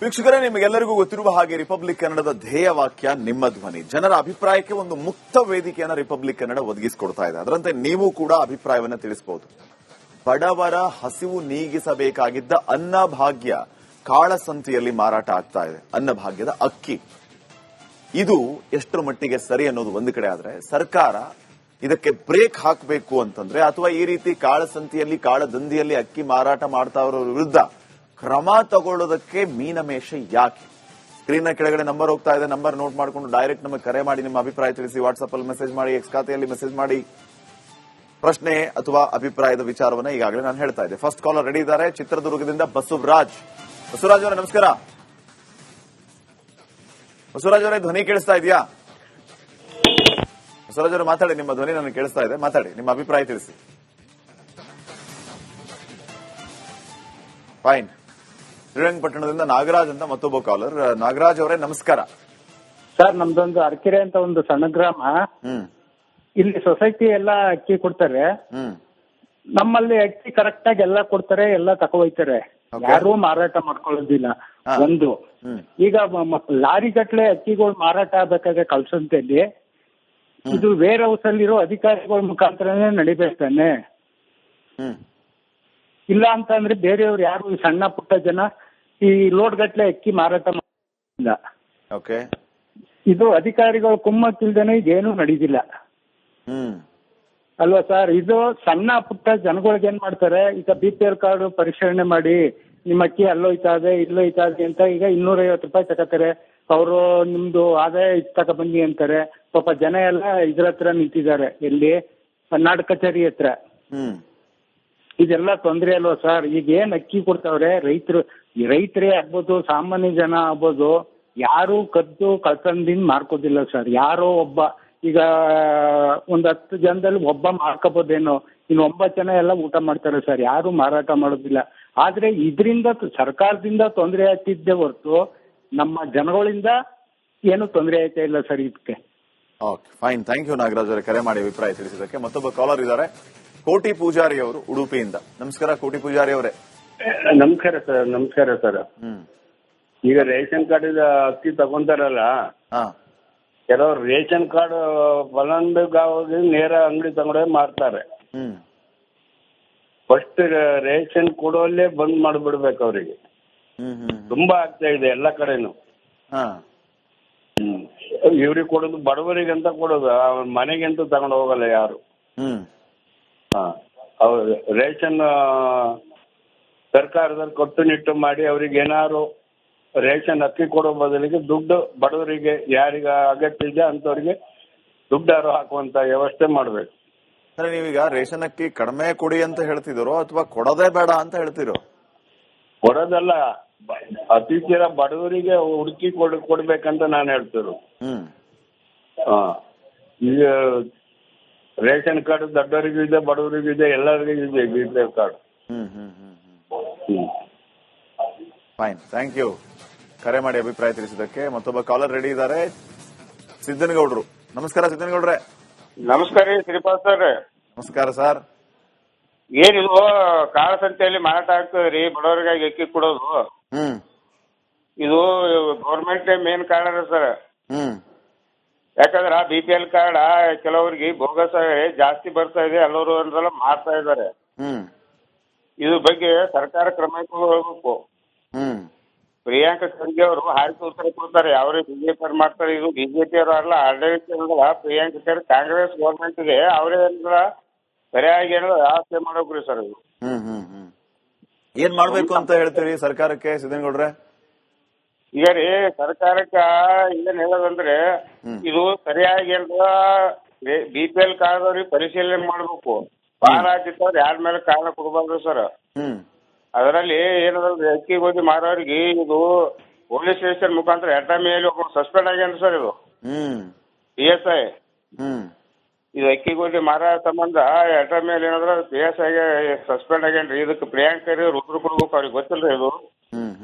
ವೀಕ್ಷಕರೇ, ನಿಮಗೆಲ್ಲರಿಗೂ ಗೊತ್ತಿರುವ ಹಾಗೆ ರಿಪಬ್ಲಿಕ್ ಕನ್ನಡದ ಧ್ಯೇಯ ವಾಕ್ಯ ನಿಮ್ಮ ಧ್ವನಿ. ಜನರ ಅಭಿಪ್ರಾಯಕ್ಕೆ ಒಂದು ಮುಕ್ತ ವೇದಿಕೆಯನ್ನು ರಿಪಬ್ಲಿಕ್ ಕನ್ನಡ ಒದಗಿಸಿಕೊಡ್ತಾ ಇದೆ. ಅದರಂತೆ ನೀವು ಕೂಡ ಅಭಿಪ್ರಾಯವನ್ನು ತಿಳಿಸಬಹುದು. ಬಡವರ ಹಸಿವು ನೀಗಿಸಬೇಕಾಗಿದ್ದ ಅನ್ನಭಾಗ್ಯ ಕಾಳಸಂತೆಯಲ್ಲಿ ಮಾರಾಟ ಆಗ್ತಾ ಇದೆ. ಅನ್ನಭಾಗ್ಯದ ಅಕ್ಕಿ ಇದು ಎಷ್ಟರ ಮಟ್ಟಿಗೆ ಸರಿ ಅನ್ನೋದು ಒಂದು ಕಡೆ ಆದ್ರೆ, ಸರ್ಕಾರ ಇದಕ್ಕೆ ಬ್ರೇಕ್ ಹಾಕಬೇಕು ಅಂತಂದ್ರೆ, ಅಥವಾ ಈ ರೀತಿ ಕಾಳಸಂತೆಯಲ್ಲಿ ಕಾಳದಂದಿಯಲ್ಲಿ ಅಕ್ಕಿ ಮಾರಾಟ ಮಾಡ್ತಾ ಇರೋರ ವಿರುದ್ಧ ಕ್ರಮ ತಗೊಳ್ಳೋದಕ್ಕೆ ಮೀನಮೇಷ ಯಾಕೆ? ಸ್ಕ್ರೀನ್ ನ ಕೆಳಗಡೆ ನಂಬರ್ ಹೋಗ್ತಾ ಇದೆ. ನಂಬರ್ ನೋಟ್ ಮಾಡಿಕೊಂಡು ಡೈರೆಕ್ಟ್ ನಮಗೆ ಕರೆ ಮಾಡಿ ನಿಮ್ಮ ಅಭಿಪ್ರಾಯ ತಿಳಿಸಿ. ವಾಟ್ಸ್ಆಪ್ ಅಲ್ಲಿ ಮೆಸೇಜ್ ಮಾಡಿ, ಎಕ್ಸ್ ಖಾತೆಯಲ್ಲಿ ಮೆಸೇಜ್ ಮಾಡಿ. ಪ್ರಶ್ನೆ ಅಥವಾ ಅಭಿಪ್ರಾಯದ ವಿಚಾರವನ್ನ ಈಗಾಗಲೇ ನಾನು ಹೇಳ್ತಾ ಇದ್ದೆ. ಫಸ್ಟ್ ಕಾಲರ್ ರೆಡಿ ಇದ್ದಾರೆ, ಚಿತ್ರದುರ್ಗದಿಂದ ಬಸವರಾಜ್. ಬಸವರಾಜ್ ಅವರೇ ನಮಸ್ಕಾರ. ಬಸವರಾಜ್ ಅವರೇ, ಧ್ವನಿ ಕೇಳಿಸ್ತಾ ಇದೆಯಾ? ಬಸವರಾಜ್ ಅವರು ಮಾತಾಡಿ, ನಿಮ್ಮ ಧ್ವನಿ ನನಗೆ ಕೇಳಿಸ್ತಾ ಇದೆ. ಮಾತಾಡಿ, ನಿಮ್ಮ ಅಭಿಪ್ರಾಯ ತಿಳಿಸಿ. ಫೈನ್. ಶ್ರೀರಂಗಪಟ್ಟಣದಿಂದ ನಾಗರಾಜ್ ಅಂತ ಮತ್ತೊಬ್ಬ ಕಾಲರ್. ನಾಗರಾಜ್ ಅವರೇ ನಮಸ್ಕಾರ. ಸರ್, ನಮ್ದೊಂದು ಅರಕೆರೆ ಅಂತ ಒಂದು ಸಣ್ಣ ಗ್ರಾಮ. ಇಲ್ಲಿ ಸೊಸೈಟಿ ಎಲ್ಲ ಅಕ್ಕಿ ಕೊಡ್ತಾರೆ. ನಮ್ಮಲ್ಲಿ ಅಕ್ಕಿ ಕರೆಕ್ಟ್ ಆಗಿ ಎಲ್ಲ ಕೊಡ್ತಾರೆ, ಎಲ್ಲ ತಗೊಯ್ತಾರೆ. ಯಾರು ಮಾರಾಟ ಮಾಡ್ಕೊಳ್ಳೋದಿಲ್ಲ. ಒಂದು ಈಗ ಲಾರಿ ಗಟ್ಲೆ ಅಕ್ಕಿಗಳು ಮಾರಾಟ ಆಗ್ಬೇಕಾದ್ರೆ ಕಳ್ಸಂತೆಯಲ್ಲಿ ಇದು ವೇರ್ ಹೌಸ್ ಅಲ್ಲಿರೋ ಅಧಿಕಾರಿಗಳ ಮುಖಾಂತರನೇ ನಡಿಬೇಕಾನೆ. ಇಲ್ಲ ಅಂತ ಅಂದ್ರೆ ಬೇರೆಯವ್ರು ಯಾರು ಈ ಸಣ್ಣ ಪುಟ್ಟ ಜನ ಈ ಲೋಡ್ ಗಟ್ಲೆ ಅಕ್ಕಿ ಮಾರಾಟ ಮಾಡಿಲ್ಲ. ಇದು ಅಧಿಕಾರಿಗಳು ಕುಮ್ಮಕ್ಕಿಲ್ದೇನೆ ಇದೇನು ನಡೀದಿಲ್ಲ ಅಲ್ವಾ ಸರ್? ಇದು ಸಣ್ಣ ಪುಟ್ಟ ಜನಗಳಿಗೆ ಏನ್ ಮಾಡ್ತಾರೆ, ಈಗ BPL ಕಾರ್ಡ್ ಪರಿಶೀಲನೆ ಮಾಡಿ ನಿಮ್ಮ ಅಕ್ಕಿ ಅಲ್ಲೋಯ್ತಾ ಇದೆ ಇಲ್ಲೋಯ್ತಾ ಇದೆ ಅಂತ ಈಗ 250 ರೂಪಾಯಿ ತಗೋತಾರೆ. ಅವರು ನಿಮ್ದು ಆದಾಯ ತಗ ಬನ್ನಿ ಅಂತಾರೆ. ಪಾಪ ಜನ ಎಲ್ಲ ಇದ್ರ ಹತ್ರ ನಿಂತಿದ್ದಾರೆ, ಎಲ್ಲಿ ನಾಡ ಕಚೇರಿ ಹತ್ರ. ಇದೆಲ್ಲ ತೊಂದ್ರೆ ಅಲ್ವಾ ಸರ್? ಈಗ ಏನ್ ಅಕ್ಕಿ ಕೊಡ್ತಾವ್ರೆ ರೈತರೇ ಆಗ್ಬೋದು, ಸಾಮಾನ್ಯ ಜನ ಆಗ್ಬೋದು, ಯಾರು ಕದ್ದು ಕಳ್ತನದಿಂದ ಮಾರ್ಕೋದಿಲ್ಲ ಸರ್. ಯಾರೋ ಒಬ್ಬ, ಈಗ ಒಂದ್ 10 ಜನದಲ್ಲಿ ಒಬ್ಬ ಮಾರ್ಕೋಬೋದೇನೋ, ಇನ್ನು 9 ಜನ ಎಲ್ಲ ಊಟ ಮಾಡ್ತಾರೆ ಸರ್. ಯಾರು ಮಾರಾಟ ಮಾಡೋದಿಲ್ಲ. ಆದ್ರೆ ಇದರಿಂದ ಸರ್ಕಾರದಿಂದ ತೊಂದರೆ ಆಗ್ತಿದ್ದೆ ಹೊರತು ನಮ್ಮ ಜನಗಳಿಂದ ಏನು ತೊಂದರೆ ಆಯ್ತಾ ಇಲ್ಲ ಸರ್ ಇದಕ್ಕೆ. Okay, fine. Thank you Nagaraj ಅವರೇ, ಕರೆ ಮಾಡಿ ಅಭಿಪ್ರಾಯ ತಿಳಿಸಿದ್ದಕ್ಕೆ. ಮತ್ತೊಬ್ಬ ಕಾಲರ್ ಇದ್ದಾರೆ, ಕೋಟಿ ಪೂಜಾರಿ ಅವರು ಉಡುಪಿಯಿಂದ. ನಮಸ್ಕಾರ ಕೋಟಿ ಪೂಜಾರಿ ಅವರೇ. ನಮಸ್ಕಾರ ಸರ್. ನಮಸ್ಕಾರ ಸರ್. ಈಗ ರೇಷನ್ ಕಾರ್ಡ್ ಅಕ್ಕಿ ತಗೊಂತಾರಲ್ಲ, ಕೆಲವರು ರೇಷನ್ ಕಾರ್ಡ್ ಫಲಾನುಭವಿ ನೇರ ಅಂಗಡಿ ತಗೊಂಡೇ ಮಾರ್ತಾರೆ. ಫಸ್ಟ್ ರೇಷನ್ ಕೊಡೋಲ್ಲೇ ಬಂದ್ ಮಾಡ್ಬಿಡ್ಬೇಕು ಅವರಿಗೆ. ತುಂಬಾ ಆಗ್ತಾ ಇದೆ ಎಲ್ಲ ಕಡೆನು. ಇವ್ರಿಗೆ ಕೊಡೋದು ಬಡವರಿಗಂತ ಕೊಡೋದು, ಅವ್ರ ಮನೆಗಂತೂ ತಗೊಂಡು ಹೋಗಲ್ಲ ಯಾರು. ರೇಷನ್ ಸರ್ಕಾರದಲ್ಲಿ ಕಟ್ಟುನಿಟ್ಟು ಮಾಡಿ ಅವ್ರಿಗೆ ಏನಾದ್ರು ರೇಷನ್ ಅಕ್ಕಿ ಕೊಡೋ ಬದಲಿಗೆ ದುಡ್ಡು ಬಡವರಿಗೆ ಯಾರಿಗ ಅಗತ್ಯ ಇದೆ ಅಂತವ್ರಿಗೆ ದುಡ್ಡಾರು ಹಾಕುವಂತ ವ್ಯವಸ್ಥೆ ಮಾಡ್ಬೇಕು. ಸರ್, ನೀವೀಗ ರೇಷನ್ ಅಕ್ಕಿ ಕಡಿಮೆ ಕೊಡಿ ಅಂತ ಹೇಳ್ತಿದ್ದೀರೋ ಅಥವಾ ಕೊಡೋದೇ ಬೇಡ ಅಂತ ಹೇಳ್ತಿರೋ? ಕೊಡೋದಲ್ಲ, ಅತಿ ತೀರ ಬಡವರಿಗೆ ಹುಡುಕಿ ಕೊಡ್ಬೇಕಂತ ನಾನು ಹೇಳ್ತಿರೋ. ಈಗ ರೇಷನ್ ಕಾರ್ಡ್ ದೊಡ್ಡವರಿಗೂ ಇದೆ, ಬಡವರಿಗೂ ಇದೆ, ಎಲ್ಲರಿಗೂ ಇದೆ BPL card. Fine, thank you ಕರೆ ಮಾಡಿ ಅಭಿಪ್ರಾಯ ತಿಳಿಸಿದ್ದಕ್ಕೆ. ಮತ್ತೊಬ್ಬ ಕಾಲರ್ ರೆಡಿ ಇದ್ದಾರೆ, ಸಿದ್ದನಗೌಡರು. ನಮಸ್ಕಾರ ಸಿದ್ದನಗೌಡ್ರೆ. ನಮಸ್ಕಾರ ರೀ ಶ್ರೀಪಾದ್ ಸರ್. ನಮಸ್ಕಾರ ಸರ್. ಏನಿದು ಕಾಳಸಂತೆಯಲ್ಲಿ ಮಾರಾಟ ಆಗ್ತದ್ರಿ ಬಡವರಿಗಾಗಿ ಅಕ್ಕಿ ಕೊಡೋದು? ಇದು ಗೌರ್ಮೆಂಟ್ ಮೇನ್ ಕಾರಣ ಸರ್. ಯಾಕಂದ್ರ BPL ಕಾರ್ಡ್ ಕೆಲವರಿಗೆ ಬೋಗಸ್ ಜಾಸ್ತಿ ಬರ್ತಾ ಇದೆ, ಎಲ್ಲರೂ ಅಂದ್ರಲ್ಲ ಮಾರ್ತಾ ಇದಾರೆ. ಇದ್ರ ಬಗ್ಗೆ ಸರ್ಕಾರ ಕ್ರಮ ತಗೋಬೇಕು. ಪ್ರಿಯಾಂಕ ಖರ್ಗೆ ಅವರು ಹಾರಿಸಿ ಉತ್ತರ ಕೊಡ್ತಾರೆ, ಯಾವ್ರೇ BJP ಅವ್ರು ಮಾಡ್ತಾರೆ. ಇದು BJP ಅವರು ಅಲ್ಲ, ಆಡಳಿತ ಪ್ರಿಯಾಂಕ ಖರ್ಗೆ ಕಾಂಗ್ರೆಸ್ ಗೌರ್ಮೆಂಟ್ ಇದೆ, ಅವರೇ ಏನಾರ ಸರಿಯಾಗಿ ಏನಾರ ವ್ಯವಸ್ಥೆ ಮಾಡೋಕ್ರಿ ಸರ್. ಇದು ಏನ್ ಮಾಡ್ಬೇಕು ಅಂತ ಹೇಳ್ತೀರಿ ಸರ್ಕಾರಕ್ಕೆ ಸಿದ್ದನಗೌಡ್ರೆ? ಈಗ ರೀ ಸರ್ಕಾರಕ್ಕ ಏನ್ ಹೇಳೋದಂದ್ರೆ, ಇದು ಸರಿಯಾಗಿ ಏನಾರ BPL ಕಾರ್ಡ್ ಅವ್ರಿಗೆ ಪರಿಶೀಲನೆ ಮಾಡ್ಬೇಕು. ಬಾಳ ಆಗಿತ್ತವ್ರು ಯಾರ ಮೇಲೆ ಕಾರಣ ಕೊಡಬಾರ್ದು ಸರ್. ಅದರಲ್ಲಿ ಏನಂದ್ರೆ ಅಕ್ಕಿ ಗೋಧಿ ಮಾರೋರಿಗೆ ಇದು ಪೊಲೀಸ್ ಸ್ಟೇಷನ್ ಮುಖಾಂತರ ಮೇಲೆ ಒಬ್ಬ ಸಸ್ಪೆಂಡ್ ಆಗ್ಯಾನ ಸರ್. ಇದು PSI. ಇದು ಅಕ್ಕಿ ಗೋಧಿ ಮಾರೋ ಸಂಬಂಧ ಮೇಲೆ ಏನಾದ್ರ PSI ಸಸ್ಪೆಂಡ್ ಆಗ್ಯಾನ್ರಿ. ಇದಕ್ಕೆ ಪ್ರಿಯಾಂಕರಿ ಉತ್ತರ ಕೊಡ್ಬೇಕು, ಅವ್ರಿಗೆ ಗೊತ್ತಿಲ್ರಿ. ಇದು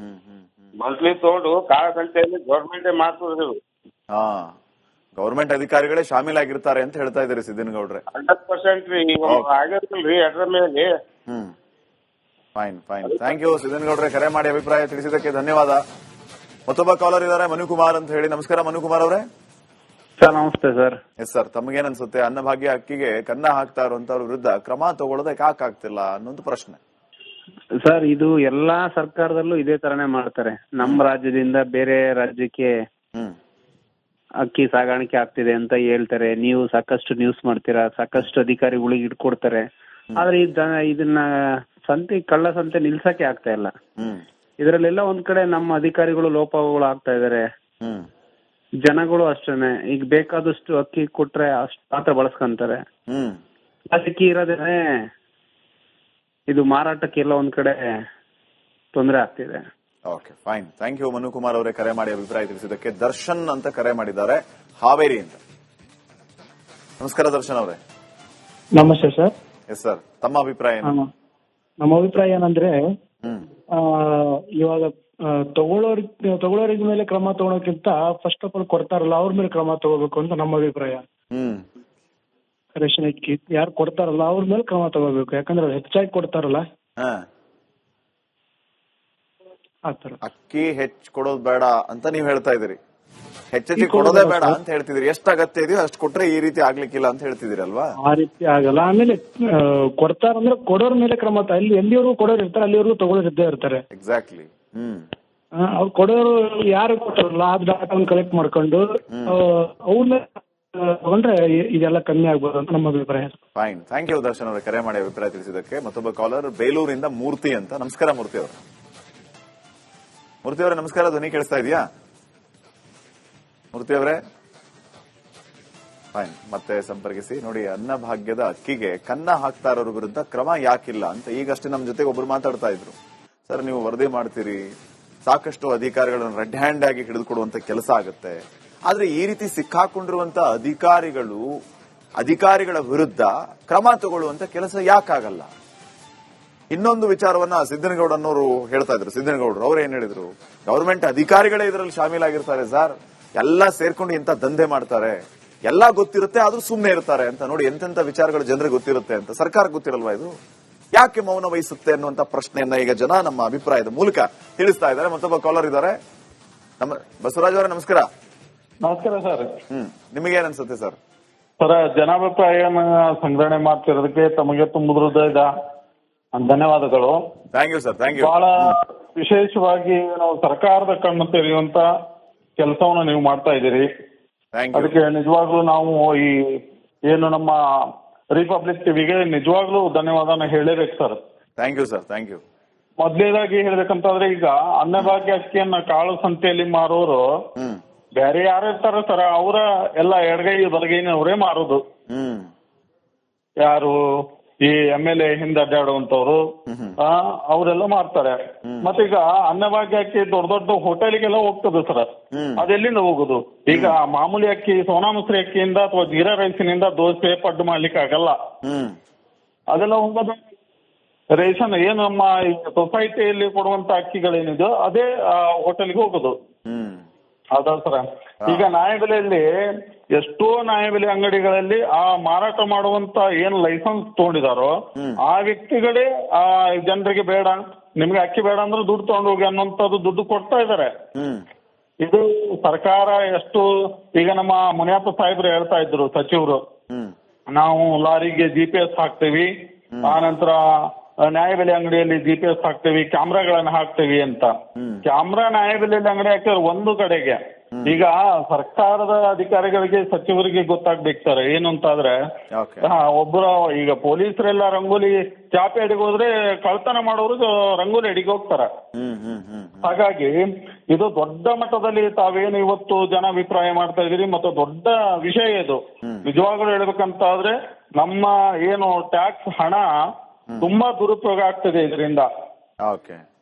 ಮಂತ್ಲಿ ತಗೊಂಡು ಕಾಳಸಂತೆಯಲ್ಲಿ ಗೌರ್ಮೆಂಟ್ ಮಾಡ್ತದ್ರಿ. ಇದು ಗೌರ್ಮೆಂಟ್ ಅಧಿಕಾರಿಗಳೇ ಶಾಮೀಲಾಗಿರ್ತಾರೆ ಅಂತ ಹೇಳ್ತಾ ಇದ್ದಾರೆ ಸಿದ್ದನಗೌಡ್ರೆ. 100% ರೀ ಆಗಿರ್ತಿಲ್ರಿ ಅದ್ರ ಮೇಲೆ. ಫೈನ್ ಫೈನ್, ಥ್ಯಾಂಕ್ ಯು ಸಿದ್ದನಗೌಡ್ರೆ, ಕರೆ ಮಾಡಿ ಅಭಿಪ್ರಾಯ ತಿಳಿಸಿದ್ದಕ್ಕೆ ಧನ್ಯವಾದ. ಮತ್ತೊಬ್ಬ ಕಾಲರ್ ಇದ್ದಾರೆ ಮನುಕುಮಾರ್ ಅಂತ ಹೇಳಿ. ನಮಸ್ಕಾರ ಮನುಕುಮಾರ್ ಅವರೇ. ಸರ್ ನಮಸ್ತೆ ಸರ್. ಎಸ್ ಸರ್, ತಮಗೇನನ್ಸುತ್ತೆ ಅನ್ನಭಾಗ್ಯ ಅಕ್ಕಿಗೆ ಕನ್ನ ಹಾಕ್ತಾ ಇರುವಂತವ್ರ ವಿರುದ್ಧ ಕ್ರಮ ತಗೊಳ್ಳೋದಕ್ಕೆ ಯಾಕಾಗ್ತಿಲ್ಲ ಅನ್ನೋದು ಪ್ರಶ್ನೆ. ಸರ್ ಇದು ಎಲ್ಲಾ ಸರ್ಕಾರದಲ್ಲೂ ಇದೇ ತರನೇ ಮಾಡ್ತಾರೆ. ನಮ್ಮ ರಾಜ್ಯದಿಂದ ಬೇರೆ ರಾಜ್ಯಕ್ಕೆ ಅಕ್ಕಿ ಸಾಗಾಣಿಕೆ ಆಗ್ತಿದೆ ಅಂತ ಹೇಳ್ತಾರೆ. ನೀವು ಸಾಕಷ್ಟು ನ್ಯೂಸ್ ಮಾಡ್ತೀರಾ, ಸಾಕಷ್ಟು ಅಧಿಕಾರಿಗಳಿಗೆ ಇಟ್ಕೊಡ್ತಾರೆ. ಆದ್ರೆ ಇದನ್ನ ಸಂತೆ ಕಳ್ಳ ಸಂತೆ ನಿಲ್ಸಕ್ಕೆ ಆಗ್ತಾ ಇಲ್ಲ. ಇದರಲ್ಲೆಲ್ಲ ಒಂದ್ ಕಡೆ ನಮ್ಮ ಅಧಿಕಾರಿಗಳು ಲೋಪಗಳು ಆಗ್ತಾ ಇದಾರೆ. ಜನಗಳು ಅಷ್ಟೇನೆ, ಈಗ ಬೇಕಾದಷ್ಟು ಅಕ್ಕಿ ಕೊಟ್ರೆ ಅಷ್ಟು ಮಾತ್ರ ಬಳಸ್ಕೊಂತಾರೆ. ಅಕ್ಕಿ ಇರೋದೇನೆ ಇದು ಮಾರಾಟಕ್ಕೆಲ್ಲ ಒಂದ್ ಕಡೆ ತೊಂದರೆ ಆಗ್ತಿದೆ. Okay fine, thank you Manukumar ಅವರೇ ಕರೆ ಮಾಡಿ ಅಭಿಪ್ರಾಯ ತಿಳಿಸಿದ್ದಕ್ಕೆ. ದರ್ಶನ್ ಅಂತ ಕರೆ ಮಾಡಿದ್ದಾರೆ ಹಾವೇರಿ ಅಂತ. ನಮಸ್ಕಾರ ದರ್ಶನ್ ಅವರೇ. ನಮಸ್ತೆ ಸರ್. ಎಸ್ ಸರ್, ತಮ್ಮ ಅಭಿಪ್ರಾಯ ಏನು? ನಮ್ಮ ಅಭಿಪ್ರಾಯ ಏನಂದ್ರೆ ಇವಾಗ ತಗೊಳ್ಳೋರಿಗೆ ಮೇಲೆ ಕ್ರಮ ತಗೊಳೋಕ್ಕಿಂತ ಫಸ್ಟ್ ಆಫ್ ಆಲ್ ಕೊಡ್ತಾರಲ್ಲ ಅವ್ರ ಮೇಲೆ ಕ್ರಮ ತಗೋಬೇಕು ಅಂತ ನಮ್ಮ ಅಭಿಪ್ರಾಯ. ರೇಷನ್ ಅಕ್ಕಿ ಯಾರು ಕೊಡ್ತಾರಲ್ಲ ಅವ್ರ ಮೇಲೆ ಕ್ರಮ ತಗೋಬೇಕು. ಯಾಕಂದ್ರೆ ಹೆಚ್ಚಾಗಿ ಕೊಡ್ತಾರಲ್ಲ ಆತರ. ಅಕ್ಕಿ ಹೆಚ್ಚು ಕೊಡೋದು ಬೇಡ ಅಂತ ನೀವ್ ಹೇಳ್ತಾ ಇದೀರಿ. ಹೆಚ್ಚೆಚ್ಚಿ ಕೊಡೋದೇ ಬೇಡ ಅಂತ ಹೇಳ್ತಿದ್ರಿ. ಎಷ್ಟು ಅಗತ್ಯ ಇದೆಯೋ ಅಷ್ಟು ಕೊಟ್ರೆ ಈ ರೀತಿ ಆಗ್ಲಿಕ್ಕಿಲ್ಲ ಅಂತ ಹೇಳ್ತಿದ್ದೀರಿ ಅಲ್ವಾ? ಆ ರೀತಿ ಆಗಲ್ಲ. ಆಮೇಲೆ ಕೊಡ್ತಾರಂದ್ರೆ ಕೊಡೋರ್ ಮೇಲೆ ಕ್ರಮ ಎಲ್ಲಿವರೆಗೂ ಕೊಡೋರು ಇರ್ತಾರೆ ಅಲ್ಲಿವರೆಗೂ ತಗೊಳ್ಳೋರು ಇದ್ದೇ ಇರ್ತಾರೆ. ಎಕ್ಸಾಕ್ಟ್ಲಿ. ಅವ್ರು ಕೊಡೋರು ಯಾರು ಕೊಡ್ತಾರಲ್ಲ ಆ ಡಾಟಾವನ್ನು ಕಲೆಕ್ಟ್ ಮಾಡ್ಕೊಂಡು ಅವ್ರನ್ನ ತಗೊಂಡ್ರೆ ಇದೆಲ್ಲ ಕಮ್ಮಿ ಆಗ್ಬೋದು ಅಂತ ನಮ್ಮ ಅಭಿಪ್ರಾಯ. ಫೈನ್, ಥ್ಯಾಂಕ್ ಯು ದರ್ಶನ್ ಅವರೇ ಕರೆ ಮಾಡಿ ಅಭಿಪ್ರಾಯ ತಿಳಿಸಿದ್ದಕ್ಕೆ. ಮತ್ತೊಬ್ಬ ಕಾಲರ್ ಬೇಲೂರಿಂದ ಮೂರ್ತಿ ಅಂತ. ನಮಸ್ಕಾರ ಮೂರ್ತಿ ಅವರು. ಮೂರ್ತಿ ಅವರೇ ನಮಸ್ಕಾರ, ಧ್ವನಿ ಕೇಳಿಸ್ತಾ ಇದೆಯಾ ಮೂರ್ತಿ ಅವರೇ? ಫೈನ್, ಮತ್ತೆ ಸಂಪರ್ಕಿಸಿ. ನೋಡಿ, ಅನ್ನಭಾಗ್ಯದ ಅಕ್ಕಿಗೆ ಕನ್ನ ಹಾಕ್ತಾ ಇರೋರ ವಿರುದ್ಧ ಕ್ರಮ ಯಾಕಿಲ್ಲ ಅಂತ ಈಗಷ್ಟೇ ನಮ್ಮ ಜೊತೆಗೆ ಒಬ್ರು ಮಾತಾಡ್ತಾ ಇದ್ರು. ಸರ್, ನೀವು ವರದಿ ಮಾಡ್ತೀರಿ, ಸಾಕಷ್ಟು ಅಧಿಕಾರಿಗಳನ್ನು ರೆಡ್ ಹ್ಯಾಂಡ್ ಆಗಿ ಹಿಡಿದುಕೊಡುವಂತ ಕೆಲಸ ಆಗುತ್ತೆ. ಆದ್ರೆ ಈ ರೀತಿ ಸಿಕ್ಕಾಕೊಂಡಿರುವಂತ ಅಧಿಕಾರಿಗಳ ವಿರುದ್ಧ ಕ್ರಮ ತಗೊಳ್ಳುವಂತ ಕೆಲಸ ಯಾಕಾಗಲ್ಲ? ಇನ್ನೊಂದು ವಿಚಾರವನ್ನ ಸಿದ್ದನಗೌಡನವರು ಹೇಳ್ತಾ ಇದ್ರು. ಸಿದ್ದನಗೌಡರು ಅವ್ರು ಏನ್ ಹೇಳಿದ್ರು? ಗವರ್ಮೆಂಟ್ ಅಧಿಕಾರಿಗಳೇ ಇದರಲ್ಲಿ ಶಾಮೀಲಾಗಿರ್ತಾರೆ ಸರ್, ಎಲ್ಲ ಸೇರ್ಕೊಂಡು ಇಂತ ದಂಧೆ ಮಾಡ್ತಾರೆ, ಎಲ್ಲಾ ಗೊತ್ತಿರುತ್ತೆ ಆದ್ರೂ ಸುಮ್ಮನೆ ಇರ್ತಾರೆ ಅಂತ. ನೋಡಿ, ಎಂತೆಂತ ವಿಚಾರಗಳು ಜನರಿಗೆ ಗೊತ್ತಿರುತ್ತೆ ಅಂತ ಸರ್ಕಾರಕ್ಕೆ ಗೊತ್ತಿರಲ್ವಾ? ಇದು ಯಾಕೆ ಮೌನ ವಹಿಸುತ್ತೆ ಅನ್ನುವಂತ ಪ್ರಶ್ನೆಯನ್ನ ಈಗ ಜನ ನಮ್ಮ ಅಭಿಪ್ರಾಯದ ಮೂಲಕ ತಿಳಿಸ್ತಾ ಇದ್ದಾರೆ. ಮತ್ತೊಬ್ಬ ಕಾಲರ್ ಇದ್ದಾರೆ. ನಮ್ಮ ಬಸವರಾಜ್ ಅವರೇ ನಮಸ್ಕಾರ. ನಮಸ್ಕಾರ ಸರ್. ನಿಮಗೇನ್ ಅನ್ಸುತ್ತೆ ಸರ್? ಸರ್, ಜನಾಭಿಪ್ರಾಯನ ಸಂಗ್ರಹಣೆ ಮಾಡ್ತಿರೋದಕ್ಕೆ ತಮಗೆ ತುಂಬ ಹೃದಯದ ಧನ್ಯವಾದಗಳು. Thank you sir, thank you. ಬಹಳ ವಿಶೇಷವಾಗಿ ನಾವು ಸರ್ಕಾರದ ಕಣ್ಣು ತೆರೆಯುವಂತ ಕೆಲಸವನ್ನು ನೀವು ಮಾಡ್ತಾ ಇದ್ದೀರಿ. ಅದಕ್ಕೆ ನಿಜವಾಗ್ಲೂ ನಾವು ಈ ಏನು ನಮ್ಮ ರಿಪಬ್ಲಿಕ್ ಟಿವಿಗೆ ನಿಜವಾಗ್ಲೂ ಧನ್ಯವಾದನ ಹೇಳಬೇಕು sir. Thank you sir, thank you. ಮೊದಲೇದಾಗಿ ಹೇಳ್ಬೇಕಂತಂದ್ರೆ, ಈಗ ಅನ್ನಭಾಗ್ಯ ಅಕ್ಕಿಯನ್ನ ಕಾಳು ಸಂತೆಯಲ್ಲಿ ಮಾರೋರು ಬೇರೆ ಯಾರು ಇರ್ತಾರ ಸರ್, ಅವರ ಎಲ್ಲ ಎಡಗೈ ಬಲಗೈನ ಅವರೇ ಮಾರೋದು. ಯಾರು ಈ MLA ಹಿಂದೆ ಅಡ್ಡಾಡುವಂತವ್ರು ಅವರೆಲ್ಲ ಮಾಡ್ತಾರೆ. ಮತ್ತೀಗ ಅನ್ನಭಾಗ್ಯ ಅಕ್ಕಿ ದೊಡ್ಡ ದೊಡ್ಡ ಹೋಟೆಲ್ಗೆಲ್ಲ ಹೋಗ್ತದೆ ಸರ್. ಅದೆಲ್ಲಿಂದ ಹೋಗುದು? ಈಗ ಮಾಮೂಲಿ ಅಕ್ಕಿ, ಸೋನಾ ಮಸೂರಿ ಅಕ್ಕಿಯಿಂದ ಅಥವಾ ಜೀರಾ ರೈಸಿನಿಂದ ದೋಸೆ ಪಡ್ಡು ಮಾಡ್ಲಿಕ್ಕೆ ಆಗಲ್ಲ. ಅದೆಲ್ಲ ಹೋಗೋದು ರೇಷನ್ ಏನು ನಮ್ಮ ಸೊಸೈಟಿಯಲ್ಲಿ ಕೊಡುವಂತ ಅಕ್ಕಿಗಳೇನಿದೆ ಅದೇ ಹೋಟೆಲ್ಗೆ ಹೋಗೋದು. ಹೌದಾ ಸರ್? ಈಗ ನ್ಯಾಯಬೆಲೆಯಲ್ಲಿ ಎಷ್ಟೋ ನ್ಯಾಯಬೆಲೆ ಅಂಗಡಿಗಳಲ್ಲಿ ಆ ಮಾರಾಟ ಮಾಡುವಂತ ಏನು ಲೈಸೆನ್ಸ್ ತಗೊಂಡಿದಾರೋ ಆ ವ್ಯಕ್ತಿಗಳೇ ಆ ಜನರಿಗೆ ಬೇಡ, ನಿಮ್ಗೆ ಅಕ್ಕಿ ಬೇಡ ಅಂದ್ರೆ ದುಡ್ಡು ತಗೊಂಡು ಹೋಗಿ ಅನ್ನೋಂಥದ್ದು ದುಡ್ಡು ಕೊಡ್ತಾ ಇದಾರೆ. ಇದು ಸರ್ಕಾರ ಎಷ್ಟು, ಈಗ ನಮ್ಮ ಮುನಿಯಪ್ಪ ಸಾಹೇಬ್ರು ಹೇಳ್ತಾ ಇದ್ರು, ಸಚಿವರು, ನಾವು ಲಾರಿಗೆ GPS ಹಾಕ್ತೇವಿ, ಆ ನಂತರ ನ್ಯಾಯಬೆಲೆ ಅಂಗಡಿಯಲ್ಲಿ GPS ಹಾಕ್ತೇವಿ, ಕ್ಯಾಮ್ರಾಗಳನ್ನ ಹಾಕ್ತೇವಿ ಅಂತ. ಕ್ಯಾಮ್ರಾ ನ್ಯಾಯಬೆಲೆಯಲ್ಲಿ ಅಂಗಡಿ ಹಾಕಿದ್ರೆ ಒಂದು ಕಡೆಗೆ. ಈಗ ಸರ್ಕಾರದ ಅಧಿಕಾರಿಗಳಿಗೆ, ಸಚಿವರಿಗೆ ಗೊತ್ತಾಗ್ಬೇಕು ಸರ್ ಏನು ಅಂತಾದ್ರೆ, ಒಬ್ಬರ ಈಗ ಪೊಲೀಸರೆಲ್ಲ ರಂಗೋಲಿ ಚಾಪೆ ಅಡಿಗೆ ಹೋದ್ರೆ ಕಳ್ತನ ಮಾಡೋರು ರಂಗೋಲಿ ಅಡಿಗೆ ಹೋಗ್ತಾರ. ಹಾಗಾಗಿ ಇದು ದೊಡ್ಡ ಮಟ್ಟದಲ್ಲಿ ತಾವೇನು ಇವತ್ತು ಜನ ಅಭಿಪ್ರಾಯ ಮಾಡ್ತಾ ಇದೀರಿ ಮತ್ತು ದೊಡ್ಡ ವಿಷಯ ಇದು. ನಿಜವಾಗ್ಲೂ ಹೇಳ್ಬೇಕಂತಾದ್ರೆ ನಮ್ಮ ಏನು ಟ್ಯಾಕ್ಸ್ ಹಣ ತುಂಬಾ ದುರುಪಯೋಗ ಆಗ್ತದೆ ಇದರಿಂದ.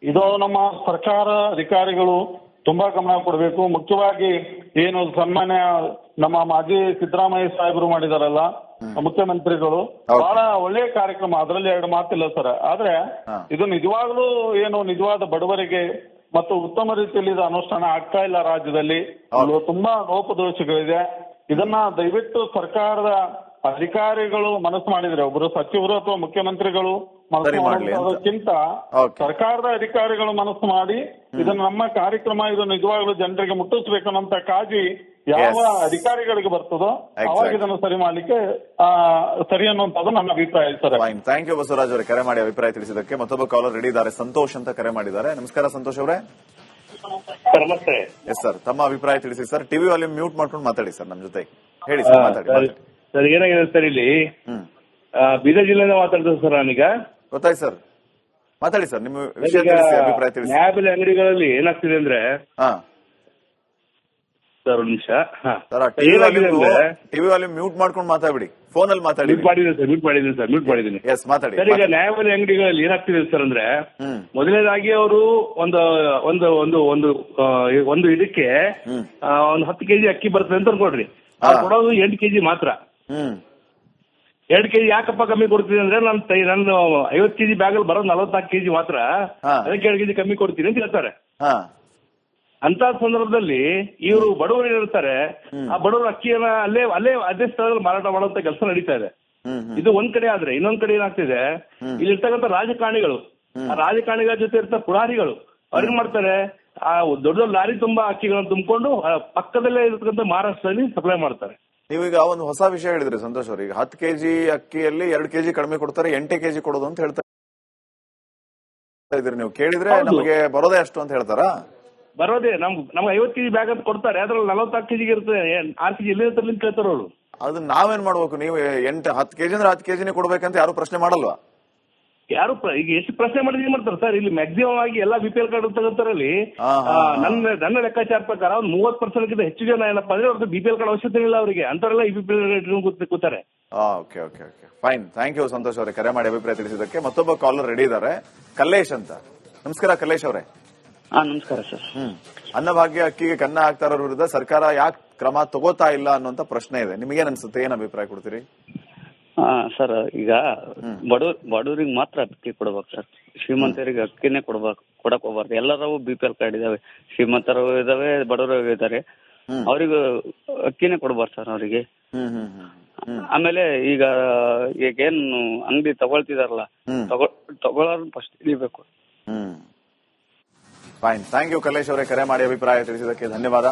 ಇದು ನಮ್ಮ ಸರ್ಕಾರ ಅಧಿಕಾರಿಗಳು ತುಂಬಾ ಗಮನ ಕೊಡಬೇಕು. ಮುಖ್ಯವಾಗಿ ಏನು ಸನ್ಮಾನ್ಯ ನಮ್ಮ ಮಾಜಿ ಸಿದ್ದರಾಮಯ್ಯ ಸಾಹೇಬರು ಮಾಡಿದಾರಲ್ಲ, ಮುಖ್ಯಮಂತ್ರಿಗಳು, ಬಹಳ ಒಳ್ಳೆಯ ಕಾರ್ಯಕ್ರಮ, ಅದರಲ್ಲಿ ಎರಡು ಮಾತಿಲ್ಲ ಸರ್. ಆದ್ರೆ ಇದು ನಿಜವಾಗ್ಲೂ ಏನು ನಿಜವಾದ ಬಡವರಿಗೆ ಮತ್ತು ಉತ್ತಮ ರೀತಿಯಲ್ಲಿ ಇದು ಅನುಷ್ಠಾನ ಆಗ್ತಾ ಇಲ್ಲ ರಾಜ್ಯದಲ್ಲಿ. ತುಂಬಾ ಲೋಪದೋಷಗಳಿದೆ. ಇದನ್ನ ದಯವಿಟ್ಟು ಸರ್ಕಾರದ ಅಧಿಕಾರಿಗಳು ಮನಸ್ಸು ಮಾಡಿದ್ರೆ, ಒಬ್ಬರು ಸಚಿವರು ಅಥವಾ ಮುಖ್ಯಮಂತ್ರಿಗಳು ಮನಸ್ಸು ಮಾಡ್ಲಿ ಅಂತ. ಮಾಡೋದಕ್ಕಿಂತ Okay. ಸರ್ಕಾರದ ಅಧಿಕಾರಿಗಳು ಮನಸ್ಸು ಮಾಡಿ ಇದನ್ನ ನಮ್ಮ ಕಾರ್ಯಕ್ರಮ ಇದು ನಿಜವಾಗ್ಲೂ ಜನರಿಗೆ ಮುಟ್ಟಿಸ್ಬೇಕು ಅನ್ನೋಂತ ಕಾಳಜಿ ಯಾವ ಅಧಿಕಾರಿಗಳಿಗೆ ಬರ್ತದೋ ಅವಾಗ ಇದನ್ನು ಸರಿ ಮಾಡ್ಲಿಕ್ಕೆ ಸರಿ ಅನ್ನುವಂಥದ್ದು ನನ್ನ ಅಭಿಪ್ರಾಯ sir. Fine, thank you Basavaraj ಅವರೇ ಕರೆ ಮಾಡಿ ಅಭಿಪ್ರಾಯ ತಿಳಿಸಿದ್ದಕ್ಕೆ. ಮತ್ತೊಬ್ಬ ಕಾಲರ್ ರೆಡಿ ಇದ್ದಾರೆ, ಸಂತೋಷ್ ಅಂತ ಕರೆ ಮಾಡಿದ್ದಾರೆ. ನಮಸ್ಕಾರ ಸಂತೋಷ್ ಅವರೇ. ನಮಸ್ತೆ. ಎಸ್ ಸರ್, ತಮ್ಮ ಅಭಿಪ್ರಾಯ ತಿಳಿಸಿ ಸರ್. ಟಿವಿ ವಾಲ್ಯೂಮ್ ಮ್ಯೂಟ್ ಮಾಡ್ಕೊಂಡು ಮಾತಾಡಿ ಸರ್ ನಮ್ಮ ಜೊತೆ. ಹೇಳಿ ಸರ್, ಮಾತಾಡಿ. ಸರ್ ಏನಾಗಿದೆ ಸರ್, ಇಲ್ಲಿ ಬೀದರ್ ಜಿಲ್ಲೆಯಿಂದ ಮಾತಾಡ್ತೇನೆ ಸರ್ ನಾನೀಗ. ಗೊತ್ತಾಯ್ತು ಸರ್, ಮಾತಾಡಿ ಸರ್, ನಿಮ್ಮ ವಿಷಯ ತಿಳಿಸಿ, ಅಭಿಪ್ರಾಯ ತಿಳಿಸಿ. ನ್ಯಾಯಬೆಲೆ ಅಂಗಡಿಗಳಲ್ಲಿ ಏನಾಗ್ತಿದೆ ಅಂದ್ರೆ ಸರ್ ಒಂದ್ ನಿಮಿಷ ಟಿವಿ ವಾಲ್ಯೂಮ್ ಮ್ಯೂಟ್ ಮಾಡ್ಕೊಂಡು ಮಾತಾಡಿ, ಫೋನ್ ಅಲ್ಲಿ ಮಾತಾಡಿ. ಮ್ಯೂಟ್ ಮಾಡಿದ್ದೀನಿ. ಎಸ್, ಮಾತಾಡಿ. ಸರ್ ಈಗ ನ್ಯಾಯಬೆಲೆ ಅಂಗಡಿಗಳಲ್ಲಿ ಏನಾಗ್ತಿದೆ ಸರ್ ಅಂದ್ರೆ ಮೊದಲನೇದಾಗಿ ಅವರು ಒಂದು ಒಂದು ಒಂದು ಒಂದು ಒಂದು ಇದಕ್ಕೆ ಒಂದು 10 ಕೆಜಿ ಅಕ್ಕಿ ಬರ್ತದೆ ಅಂತ ಅನ್ಕೊಡ್ರಿ, ಕೊಡೋದು 8 ಕೆಜಿ ಮಾತ್ರ. 2 ಕೆಜಿ ಯಾಕಪ್ಪ ಕಮ್ಮಿ ಕೊಡ್ತೀನಿ ಅಂದ್ರೆ ನಾನು 50 ಕೆಜಿ ಬ್ಯಾಗಲ್ಲಿ ಬರೋದು 44 ಕೆಜಿ ಮಾತ್ರ, ಅದಕ್ಕೆ 2 ಕೆಜಿ ಕಮ್ಮಿ ಕೊಡ್ತೀನಿ ಅಂತ ಹೇಳ್ತಾರೆ. ಅಂತ ಸಂದರ್ಭದಲ್ಲಿ ಇವರು ಬಡವರು ಏನಿರ್ತಾರೆ, ಆ ಬಡವರು ಅಕ್ಕಿಯನ್ನ ಅದೇ ಸ್ಥಳದಲ್ಲಿ ಮಾರಾಟ ಮಾಡುವಂತ ಕೆಲಸ ನಡೀತಾ ಇದೆ. ಇದು ಒಂದ್ ಕಡೆ ಆದ್ರೆ, ಇನ್ನೊಂದ್ ಕಡೆ ಏನಾಗ್ತಿದೆ, ಇಲ್ಲಿರ್ತಕ್ಕಂಥ ರಾಜಕಾರಣಿಗಳು, ಆ ರಾಜಕಾರಣಿಗಳ ಜೊತೆ ಇರ್ತ ಪುಡಾರಿಗಳು ಅವ್ರೇನ್ ಮಾಡ್ತಾರೆ, ಆ ದೊಡ್ಡ ದೊಡ್ಡ ಲಾರಿ ತುಂಬಾ ಅಕ್ಕಿಗಳನ್ನು ತುಂಬಿಕೊಂಡು ಪಕ್ಕದಲ್ಲೇ ಇರತಕ್ಕಂಥ ಮಹಾರಾಷ್ಟ್ರದಲ್ಲಿ ಸಪ್ಲೈ ಮಾಡ್ತಾರೆ. ನೀವೀಗ ಒಂದು ಹೊಸ ವಿಷಯ ಹೇಳಿದ್ರಿ ಸಂತೋಷ್ ಅವ್ರ. ಈಗ 10 ಕೆಜಿ ಅಕ್ಕಿಯಲ್ಲಿ 2 ಕೆಜಿ ಕಡಿಮೆ ಕೊಡ್ತಾರೆ, 8 ಕೆಜಿ ಕೊಡೋದು ಅಂತ ಹೇಳ್ತಾ ಇದ್ರಿ. ನೀವು ಕೇಳಿದ್ರೆ ನಮಗೆ ಬರೋದೇ ಅಷ್ಟು ಅಂತ ಹೇಳ್ತಾರಾ? ಬರೋದೇ ನಮ್ಗೆ 50 ಕೆಜಿ ಬ್ಯಾಗ್ ಅಂತ ಕೊಡ್ತಾರೆ, ಅದ್ರಲ್ಲಿ 44 ಕೆಜಿಗೆ ಇರ್ತದೆ. 6 ಕೆಜಿ ಎಲ್ಲಿ ತರ್ಲಿಂದ ಕೇಳ್ತಾರ ಅವರು. ಅದನ್ನ ನಾವೇನ್ ಮಾಡ್ಬೇಕು? ನೀವು 10 ಕೆಜಿ ಅಂದ್ರೆ 10 ಕೆಜಿನೇ ಕೊಡ್ಬೇಕಂತ ಯಾರು ಪ್ರಶ್ನೆ ಮಾಡಲ್ವಾ? ಯಾರು ಈಗ ಎಷ್ಟು ಪ್ರಶ್ನೆ ಮಾಡಿದ್ರೆ ಮಾಡ್ತಾರೆ ಸರ್. ಇಲ್ಲಿ ಮ್ಯಾಕ್ಸಿಮಮ್ ಆಗಿ ಎಲ್ಲಾ BPL ಕಾರ್ಡ್ ತಗೋತಾರಲ್ಲಿ ನನ್ನ ಲೆಕ್ಕಾಚಾರ ಪ್ರಕಾರ ಒಂದು 30% ಹೆಚ್ಚು ಜನ ಏನಪ್ಪಾ ಅಂದ್ರೆ ಅವ್ರಿಗೆ BPL ಕಾರ್ಡ್ ಅವಶ್ಯಕತೆ ಇಲ್ಲ ಅವರಿಗೆ, ಅಂತವರೆಲ್ಲ ಈ BPL ಕೂತಾರೆ. Okay okay okay, fine, thank you Santosh ಅವರೇ ಕರೆ ಮಾಡಿ ಅಭಿಪ್ರಾಯ ತಿಳಿಸಿದ್ದಕ್ಕೆ. ಮತ್ತೊಬ್ಬ ಕಾಲರ್ ರೆಡಿ ಇದ್ದಾರೆ, ಕಲ್ಲೇಶ್ ಅಂತ. ನಮಸ್ಕಾರ ಕಲ್ಲೇಶ್ ಅವರೇ. ನಮಸ್ಕಾರ ಸರ್. ಅನ್ನಭಾಗ್ಯ ಅಕ್ಕಿಗೆ ಕನ್ನ ಹಾಕ್ತಾ ಇರೋ ವಿರುದ್ಧ ಸರ್ಕಾರ ಯಾಕೆ ಕ್ರಮ ತಗೋತಾ ಇಲ್ಲ ಅನ್ನುವಂತ ಪ್ರಶ್ನೆ ಇದೆ. ನಿಮಗೇನ್ ಅನ್ಸುತ್ತೆ, ಏನ್ ಅಭಿಪ್ರಾಯ ಕೊಡ್ತೀರಿ? ಸರ್ ಈಗ ಬಡವರಿಗೆ ಮಾತ್ರ ಅಕ್ಕಿ ಕೊಡ್ಬೇಕು ಸರ್, ಶ್ರೀಮಂತರಿಗೆ ಅಕ್ಕಿನೇ ಕೊಡಕ್ ಹೋಗ್ಬಾರ್ದು. ಎಲ್ಲರೂ BPL ಕಾರ್ಡ್ ಇದಾವೆ, ಶ್ರೀಮಂತರು ಇದಾವೆ, ಬಡವರು ಇದಾರೆ, ಅವ್ರಿಗೆ ಅಕ್ಕಿನೇ ಕೊಡ್ಬಾರ್ದು ಸರ್ ಅವರಿಗೆ. ಆಮೇಲೆ ಈಗ ಈಗೇನು ಅಂಗಡಿ ತಗೊಳ್ತಿದಾರಲ್ಲ, ತಗೊಳ್ಳೋರು ಫಸ್ಟ್ ಹಿಡಿಬೇಕು. ಫೈನ್, ಥ್ಯಾಂಕ್ ಯು ಕಲ್ಲೇಶ್ ಅವರೇ ಕರೆ ಮಾಡಿ ಅಭಿಪ್ರಾಯ ತಿಳಿಸಿದ್ದಕ್ಕೆ ಧನ್ಯವಾದ.